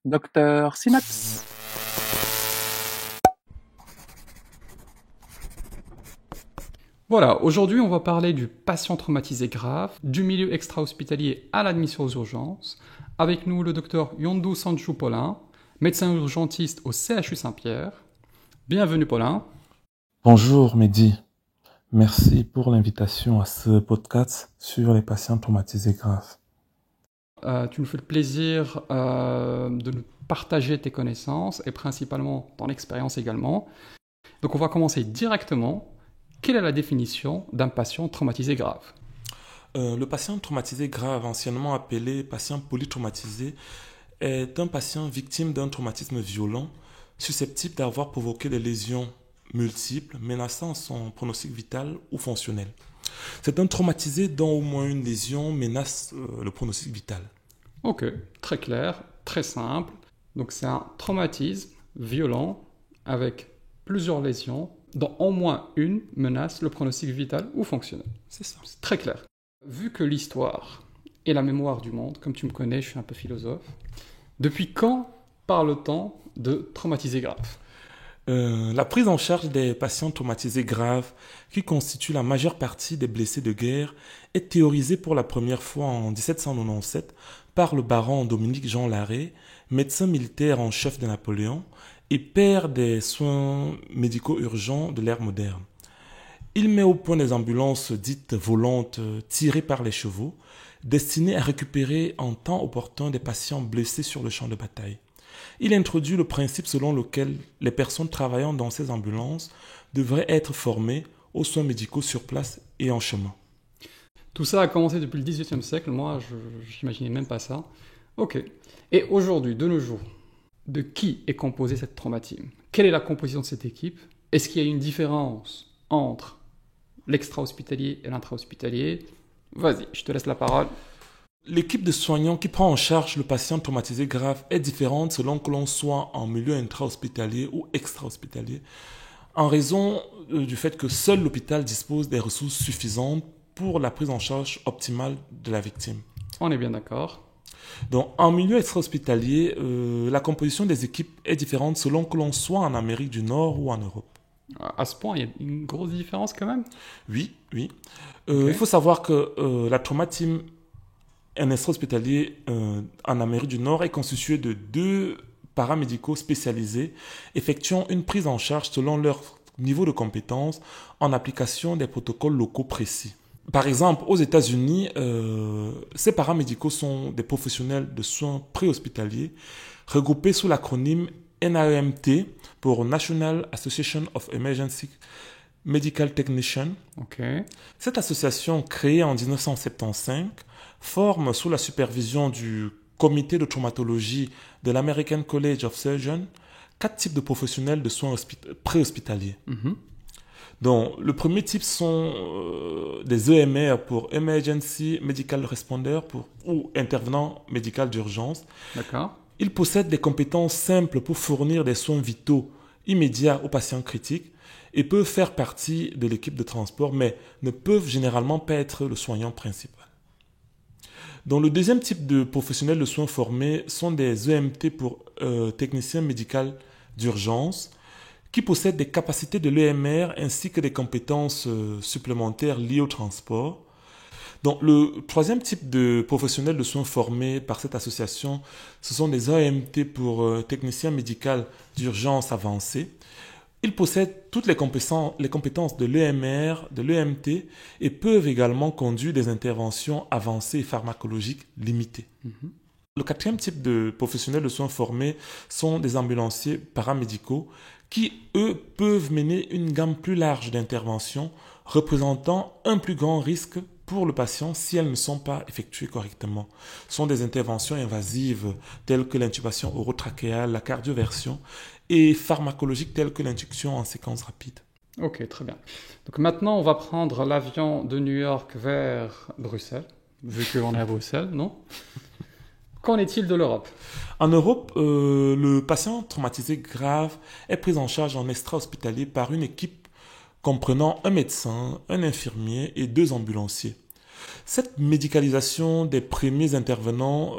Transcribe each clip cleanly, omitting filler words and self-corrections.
Docteur Synapse. Voilà, aujourd'hui on va parler du patient traumatisé grave, du milieu extra-hospitalier à l'admission aux urgences. Avec nous le docteur Yondou Sanchou Paulin, médecin urgentiste au CHU Saint-Pierre. Bienvenue Paulin. Bonjour Mehdi, merci pour l'invitation à ce podcast sur les patients traumatisés graves. Tu nous fais le plaisir de nous partager tes connaissances et principalement ton expérience également. Donc on va commencer directement. Quelle est la définition d'un patient traumatisé grave ? Le patient traumatisé grave, anciennement appelé patient polytraumatisé, est un patient victime d'un traumatisme violent susceptible d'avoir provoqué des lésions multiples menaçant son pronostic vital ou fonctionnel. C'est un traumatisé dont au moins une lésion menace le pronostic vital. Ok, très clair, très simple. Donc c'est un traumatisme violent avec plusieurs lésions dont au moins une menace le pronostic vital ou fonctionnel. C'est ça. C'est très clair. Vu que l'histoire est la mémoire du monde, comme tu me connais, je suis un peu philosophe, depuis quand parle-t-on de traumatisé grave ? La prise en charge des patients traumatisés graves, qui constituent la majeure partie des blessés de guerre, est théorisée pour la première fois en 1797 par le baron Dominique Jean Larrey, médecin militaire en chef de Napoléon et père des soins médicaux urgents de l'ère moderne. Il met au point des ambulances dites volantes tirées par les chevaux, destinées à récupérer en temps opportun des patients blessés sur le champ de bataille. Il introduit le principe selon lequel les personnes travaillant dans ces ambulances devraient être formées aux soins médicaux sur place et en chemin. Tout ça a commencé depuis le XVIIIe siècle, moi je n'imaginais même pas ça. Ok. Et aujourd'hui, de nos jours, de qui est composée cette traumateam ? Quelle est la composition de cette équipe ? Est-ce qu'il y a une différence entre l'extra-hospitalier et l'intra-hospitalier ? Vas-y, je te laisse la parole. L'équipe de soignants qui prend en charge le patient traumatisé grave est différente selon que l'on soit en milieu intra-hospitalier ou extra-hospitalier, en raison du fait que seul l'hôpital dispose des ressources suffisantes pour la prise en charge optimale de la victime. On est bien d'accord. Donc, en milieu extra-hospitalier, la composition des équipes est différente selon que l'on soit en Amérique du Nord ou en Europe. À ce point, il y a une grosse différence quand même ? Oui. Ok. Il faut savoir que la trauma team un extra-hospitalier en Amérique du Nord est constitué de 2 paramédicaux spécialisés effectuant une prise en charge selon leur niveau de compétence en application des protocoles locaux précis. Par exemple, aux États-Unis, ces paramédicaux sont des professionnels de soins préhospitaliers regroupés sous l'acronyme NAEMT pour National Association of Emergency Medical Technicians. Ok. Cette association, créée en 1975, forme sous la supervision du comité de traumatologie de l'American College of Surgeons 4 types de professionnels de soins préhospitaliers. Donc, le premier type sont des EMR pour Emergency Medical Responder ou intervenant médical d'urgence. D'accord. Ils possèdent des compétences simples pour fournir des soins vitaux immédiats aux patients critiques et peuvent faire partie de l'équipe de transport, mais ne peuvent généralement pas être le soignant principal. Donc, le deuxième type de professionnels de soins formés sont des EMT pour technicien médical d'urgence, qui possèdent des capacités de l'EMR ainsi que des compétences supplémentaires liées au transport. Donc, le troisième type de professionnels de soins formés par cette association, ce sont des AMT pour technicien médical d'urgence avancé. Ils possèdent toutes les compétences de l'EMR, de l'EMT et peuvent également conduire des interventions avancées et pharmacologiques limitées. Le quatrième type de professionnels de soins formés sont des ambulanciers paramédicaux qui, eux, peuvent mener une gamme plus large d'interventions représentant un plus grand risque pour le patient si elles ne sont pas effectuées correctement. Ce sont des interventions invasives telles que l'intubation orotrachéale, la cardioversion et pharmacologiques telles que l'injection en séquence rapide. Ok, très bien. Donc maintenant, on va prendre l'avion de New York vers Bruxelles, vu qu'on est à Bruxelles, non ? Qu'en est-il de l'Europe ? En Europe, le patient traumatisé grave est pris en charge en extra-hospitalier par une équipe comprenant un médecin, un infirmier et 2 ambulanciers. Cette médicalisation des premiers intervenants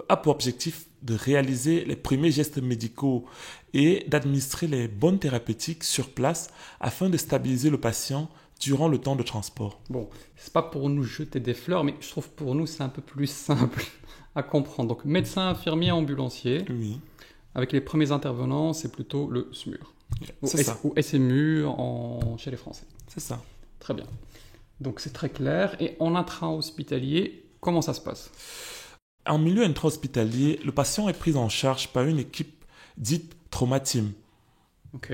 a pour objectif de réaliser les premiers gestes médicaux et d'administrer les bonnes thérapeutiques sur place afin de stabiliser le patient durant le temps de transport. Bon, c'est pas pour nous jeter des fleurs, mais je trouve pour nous c'est un peu plus simple à comprendre. Donc médecin, infirmier, ambulancier. Oui, Avec les premiers intervenants, c'est plutôt le SMUR. c'est ça. Ou SMU chez les Français. C'est ça. Très bien. Donc c'est très clair. Et en intra-hospitalier, comment ça se passe? En milieu intra-hospitalier, le patient est pris en charge par une équipe dite trauma team. Ok.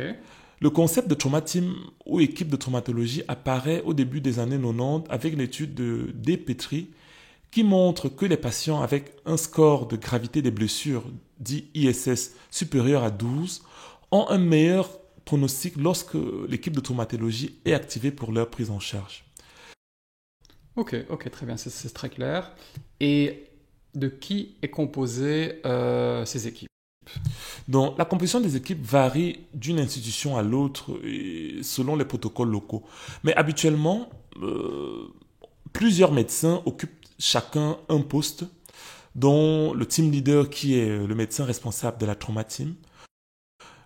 Le concept de trauma team ou équipe de traumatologie apparaît au début des années 90 avec l'étude de D. Petrie qui montre que les patients avec un score de gravité des blessures, dit ISS, supérieur à 12, ont un meilleur pronostic lorsque l'équipe de traumatologie est activée pour leur prise en charge. Ok, très bien, c'est très clair. Et de qui est composée ces équipes? Donc, la composition des équipes varie d'une institution à l'autre selon les protocoles locaux. Mais habituellement, plusieurs médecins occupent chacun un poste, dont le team leader qui est le médecin responsable de la trauma team,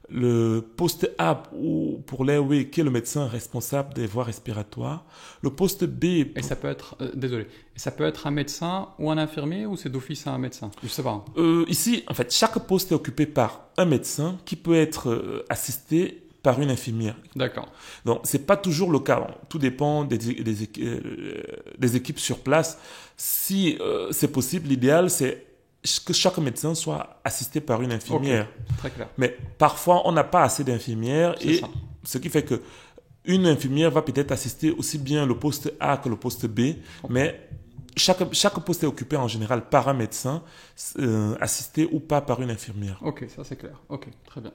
le poste A ou pour l'airway qui est le médecin responsable des voies respiratoires, le poste B... Et ça peut être, désolé, ça peut être un médecin ou un infirmier ou c'est d'office un médecin? Je sais pas. Ici, en fait, chaque poste est occupé par un médecin qui peut être assisté par une infirmière. D'accord. Donc, c'est pas toujours le cas. Tout dépend des équipes sur place. Si c'est possible, l'idéal, c'est que chaque médecin soit assisté par une infirmière. Ok, très clair. Mais parfois, on n'a pas assez d'infirmières C'est et ça. ce qui fait que une infirmière va peut-être assister aussi bien le poste A que le poste B, mais chaque poste est occupé en général par un médecin, assisté ou pas par une infirmière. Ok, ça c'est clair. Ok, très bien.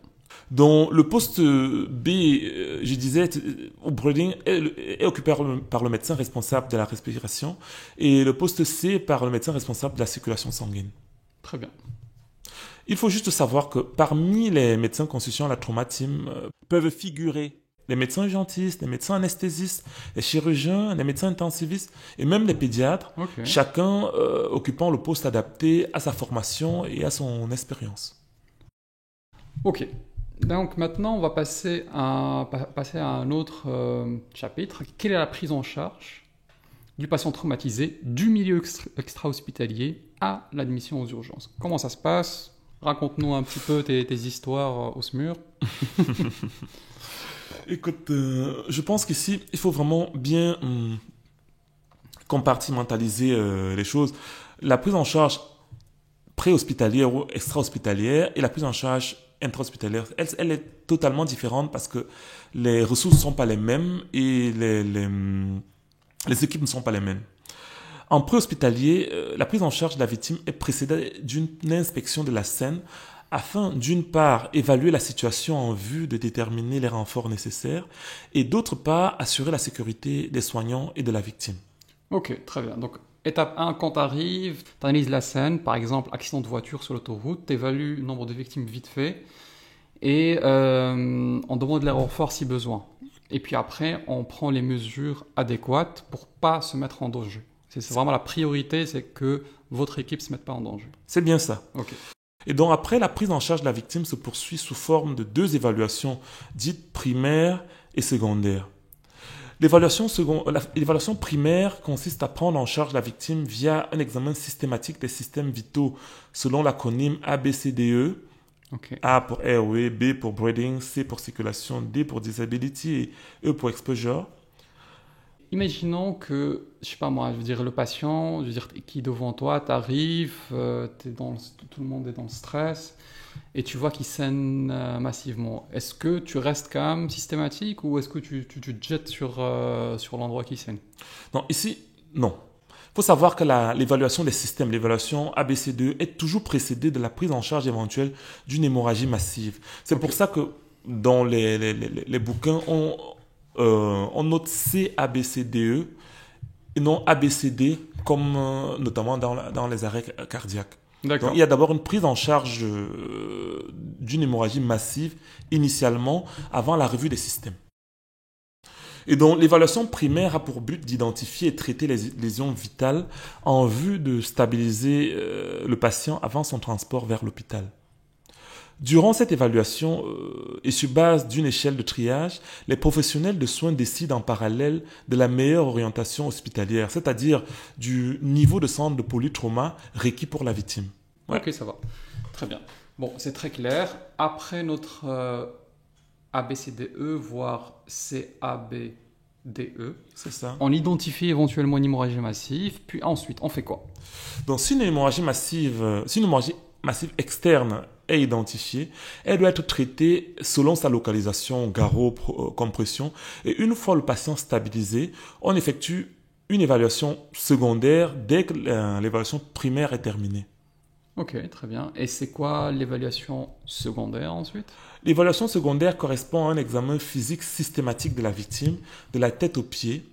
Donc, le poste B, je disais, au breeding, est occupé par le médecin responsable de la respiration et le poste C par le médecin responsable de la circulation sanguine. Très bien. Il faut juste savoir que parmi les médecins constituant la trauma team peuvent figurer les médecins urgentistes, les médecins anesthésistes, les chirurgiens, les médecins intensivistes et même les pédiatres, Ok. chacun occupant le poste adapté à sa formation et à son expérience. Ok. Donc maintenant, on va passer à un autre chapitre. Quelle est la prise en charge du patient traumatisé du milieu extra-hospitalier à l'admission aux urgences? Comment ça se passe? Raconte-nous un petit peu tes histoires au SMUR. Écoute, je pense qu'ici, il faut vraiment bien compartimentaliser les choses. La prise en charge pré-hospitalière ou extra-hospitalière et la prise en charge intra-hospitalière, elle est totalement différente parce que les ressources ne sont pas les mêmes et les équipes ne sont pas les mêmes. En pré-hospitalier, la prise en charge de la victime est précédée d'une inspection de la scène afin, d'une part, évaluer la situation en vue de déterminer les renforts nécessaires et, d'autre part, assurer la sécurité des soignants et de la victime. Ok, très bien. Donc, étape 1, quand tu arrives, tu analyses la scène, par exemple, accident de voiture sur l'autoroute, tu évalues le nombre de victimes vite fait et on demande les renforts si besoin. Et puis après, on prend les mesures adéquates pour pas se mettre en danger. C'est vraiment la priorité, c'est que votre équipe ne se mette pas en danger. C'est bien ça. Ok. Et donc après, la prise en charge de la victime se poursuit sous forme de 2 évaluations dites primaires et secondaires. L'évaluation primaire consiste à prendre en charge la victime via un examen systématique des systèmes vitaux selon l'acronyme ABCDE. Ok. A pour airway, B pour breathing, C pour circulation, D pour disability et E pour exposure. Imaginons que, je sais pas moi, je veux dire le patient, je veux dire qui est devant toi, t'arrives, tout le monde est dans le stress et tu vois qu'il saigne massivement. Est-ce que tu restes quand même systématique ou est-ce que tu te jettes sur l'endroit qui saigne? Non, ici, non. Il faut savoir que l'évaluation des systèmes, l'évaluation ABCDE est toujours précédée de la prise en charge éventuelle d'une hémorragie massive. C'est pour ça que dans les bouquins, on note CABCDE et non ABCD, comme notamment dans les arrêts cardiaques. D'accord. Donc, il y a d'abord une prise en charge d'une hémorragie massive initialement avant la revue des systèmes. Et donc, l'évaluation primaire a pour but d'identifier et traiter les lésions vitales en vue de stabiliser le patient avant son transport vers l'hôpital. Durant cette évaluation, et sur base d'une échelle de triage, les professionnels de soins décident en parallèle de la meilleure orientation hospitalière, c'est-à-dire du niveau de centre de polytrauma requis pour la victime. Ouais. Ok, ça va. Très bien. Bon, c'est très clair. Après notre ABCDE, voire CABDE, C'est ça. on identifie éventuellement une hémorragie massive, puis ensuite, on fait quoi? Donc, si une hémorragie massive externe est identifiée, elle doit être traitée selon sa localisation, garrot, compression. Et une fois le patient stabilisé, on effectue une évaluation secondaire dès que l'évaluation primaire est terminée. Ok, très bien. Et c'est quoi l'évaluation secondaire ensuite? L'évaluation secondaire correspond à un examen physique systématique de la victime, de la tête aux pieds.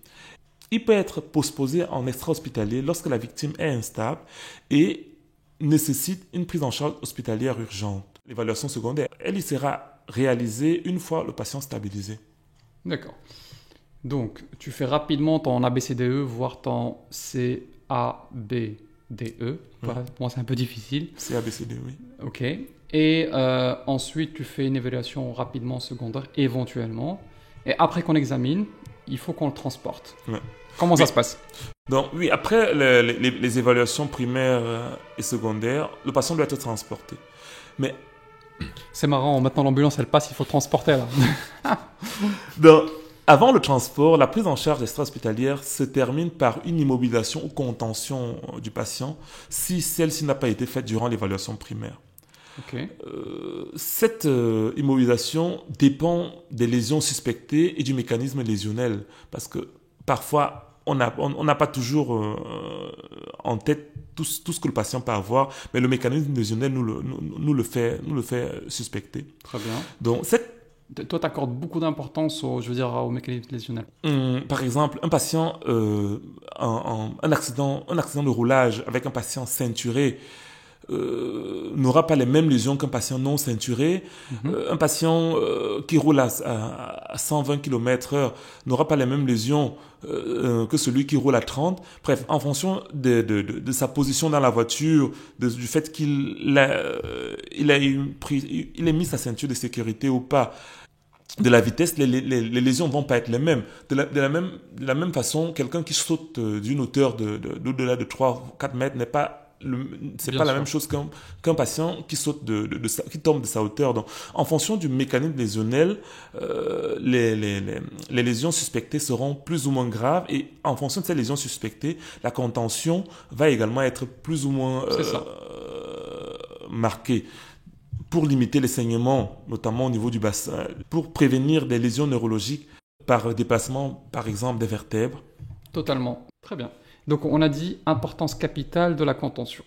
Il peut être postposé en extra-hospitalier lorsque la victime est instable et nécessite une prise en charge hospitalière urgente. L'évaluation secondaire, elle y sera réalisée une fois le patient stabilisé. D'accord. Donc, tu fais rapidement ton ABCDE, voire ton CABDE. Pour moi, c'est un peu difficile. C'est ABCD, oui. Ok. Et ensuite, tu fais une évaluation rapidement secondaire, éventuellement. Et après qu'on examine, il faut qu'on le transporte. Ouais. Comment ça se passe? Donc, oui, après les évaluations primaires et secondaires, le patient doit être transporté. Mais C'est marrant, maintenant l'ambulance, elle passe, il faut le transporter là. donc, avant le transport, la prise en charge extra-hospitalière se termine par une immobilisation ou contention du patient si celle-ci n'a pas été faite durant l'évaluation primaire. Ok. Cette immobilisation dépend des lésions suspectées et du mécanisme lésionnel. Parce que parfois, on n'a pas toujours en tête tout ce que le patient peut avoir, mais le mécanisme lésionnel nous le fait suspecter. Très bien. Donc, Toi, tu accordes beaucoup d'importance au mécanisme lésionnel. par exemple, un patient, un accident de roulage avec un patient ceinturé n'aura pas les mêmes lésions qu'un patient non ceinturé. Un patient qui roule à 120 km/h n'aura pas les mêmes lésions que celui qui roule à 30. Bref, en fonction de sa position dans la voiture, du fait qu'il ait mis sa ceinture de sécurité ou pas, de la vitesse, les lésions ne vont pas être les mêmes. De la même façon, quelqu'un qui saute d'une hauteur d'au-delà de 3-4 mètres c'est pas la même chose qu'un patient qui saute qui tombe de sa hauteur. Donc, en fonction du mécanisme lésionnel, les lésions suspectées seront plus ou moins graves, et en fonction de ces lésions suspectées, la contention va également être plus ou moins marquée pour limiter les saignements, notamment au niveau du bassin, pour prévenir des lésions neurologiques par déplacement, par exemple, des vertèbres. Totalement. Très bien. Donc, on a dit importance capitale de la contention.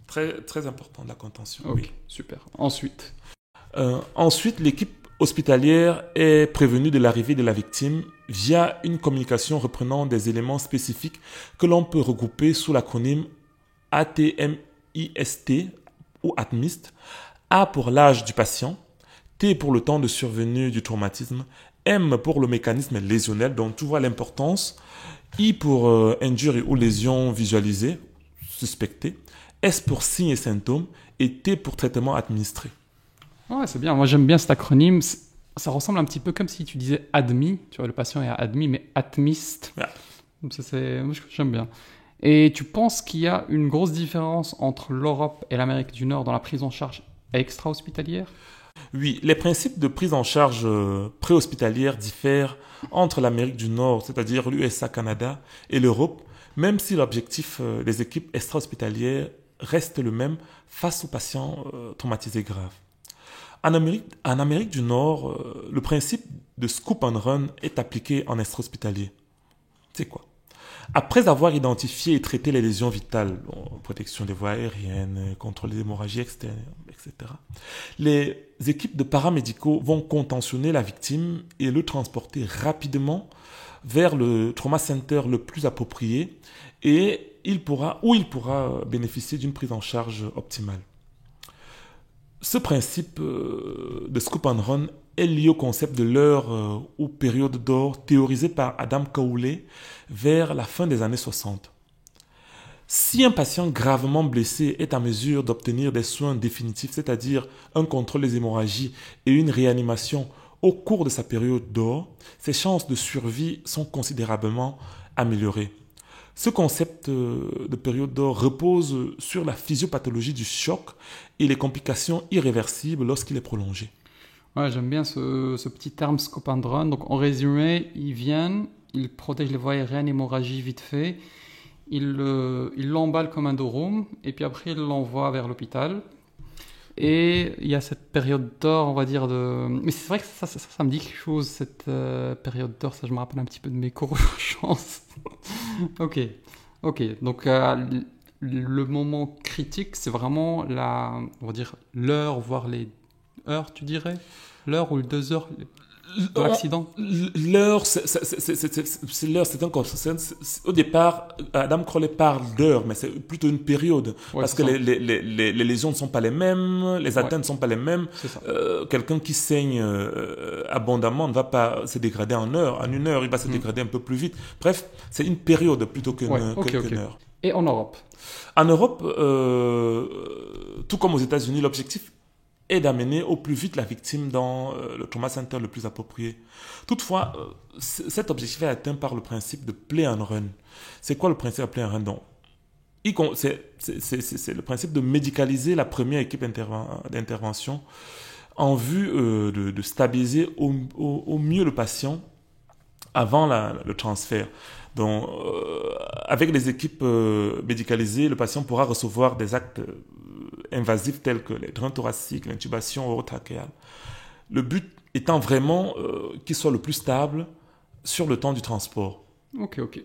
Très, très important, la contention. Ok, oui. super. Ensuite, l'équipe hospitalière est prévenue de l'arrivée de la victime via une communication reprenant des éléments spécifiques que l'on peut regrouper sous l'acronyme ATMIST ou ATMIST. A pour l'âge du patient, T pour le temps de survenue du traumatisme, M pour le mécanisme lésionnel, donc tu vois l'importance, I pour injure ou lésion visualisée, suspectée, S pour signes et symptômes, et T pour traitement administré. ouais, c'est bien. Moi, j'aime bien cet acronyme. Ça ressemble un petit peu comme si tu disais admis. Tu vois, le patient est admis, mais ATMIST. Yeah. Donc moi, j'aime bien. Et tu penses qu'il y a une grosse différence entre l'Europe et l'Amérique du Nord dans la prise en charge extra-hospitalière? Oui, les principes de prise en charge préhospitalière diffèrent entre l'Amérique du Nord, c'est-à-dire l'USA-Canada, et l'Europe, même si l'objectif des équipes extra-hospitalières reste le même face aux patients traumatisés graves. En Amérique du Nord, le principe de scoop and run est appliqué en extra-hospitalier. C'est quoi? Après avoir identifié et traité les lésions vitales, protection des voies aériennes, contrôle des hémorragies externes, etc., les équipes de paramédicaux vont contentionner la victime et le transporter rapidement vers le trauma center le plus approprié, et il pourra bénéficier d'une prise en charge optimale. Ce principe de scoop and run est lié au concept de l'heure ou période d'or théorisé par Adam Cowley vers la fin des années 60. Si un patient gravement blessé est en mesure d'obtenir des soins définitifs, c'est-à-dire un contrôle des hémorragies et une réanimation au cours de sa période d'or, ses chances de survie sont considérablement améliorées. Ce concept de période d'or repose sur la physiopathologie du choc et les complications irréversibles lorsqu'il est prolongé. Ouais, j'aime bien ce petit terme scope and run. Donc, en résumé, ils viennent, ils protègent les voies aériennes, hémorragie vite fait, ils l'emballent comme un durum, et puis après, ils l'envoient vers l'hôpital. Et il y a cette période d'or, on va dire, de... Mais c'est vrai que ça me dit quelque chose, cette période d'or. Ça, je me rappelle un petit peu de mes cours de chance. Ok. Donc, le moment critique, c'est vraiment on va dire, l'heure, voire les heures, tu dirais? L'heure ou les 2 heures de l'accident? L'heure, l'heure, c'est un concept. Au départ, Adam Crowley parle d'heure, mais c'est plutôt une période. Ouais, parce que les lésions ne sont pas les mêmes, les atteintes ne sont pas les mêmes. C'est ça. Quelqu'un qui saigne abondamment ne va pas se dégrader en heure. En une heure, il va se dégrader un peu plus vite. Bref, c'est une période plutôt qu'une heure. Et en Europe? En Europe, tout comme aux États-Unis, l'objectif est d'amener au plus vite la victime dans le trauma center le plus approprié. Toutefois, cet objectif est atteint par le principe de play and run. C'est quoi le principe de play and run? Donc, c'est le principe de médicaliser la première équipe d'intervention en vue de stabiliser au mieux le patient avant le transfert. Donc, avec les équipes médicalisées, le patient pourra recevoir des actes invasifs tels que les drains thoraciques, l'intubation orotrachéale. Le but étant vraiment qu'il soit le plus stable sur le temps du transport. Ok.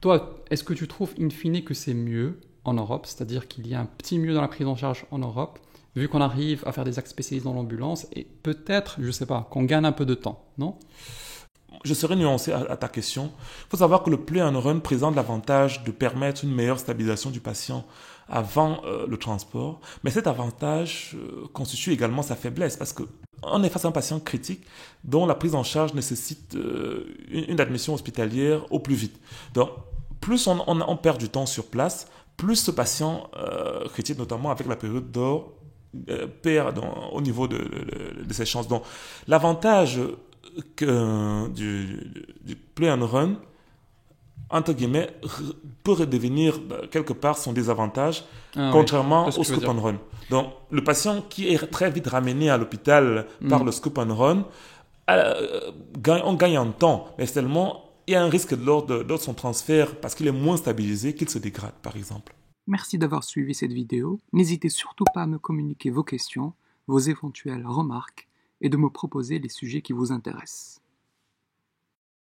Toi, est-ce que tu trouves in fine que c'est mieux en Europe, c'est-à-dire qu'il y a un petit mieux dans la prise en charge en Europe, vu qu'on arrive à faire des actes spécialisés dans l'ambulance et peut-être, je sais pas, qu'on gagne un peu de temps, non? Je serais nuancé à ta question. Il faut savoir que le play and run présente l'avantage de permettre une meilleure stabilisation du patient avant le transport. Mais cet avantage constitue également sa faiblesse parce qu'on est face à un patient critique dont la prise en charge nécessite une admission hospitalière au plus vite. Donc, plus on perd du temps sur place, plus ce patient critique, notamment avec la période d'or, perd au niveau de ses chances. Donc, l'avantage du play and run, entre guillemets, peut redevenir quelque part son désavantage, contrairement au scoop and run. Donc, le patient qui est très vite ramené à l'hôpital par le scoop and run, on gagne en temps, mais seulement il y a un risque lors de son transfert, parce qu'il est moins stabilisé, qu'il se dégrade, par exemple. Merci d'avoir suivi cette vidéo. N'hésitez surtout pas à me communiquer vos questions, vos éventuelles remarques, et de me proposer les sujets qui vous intéressent.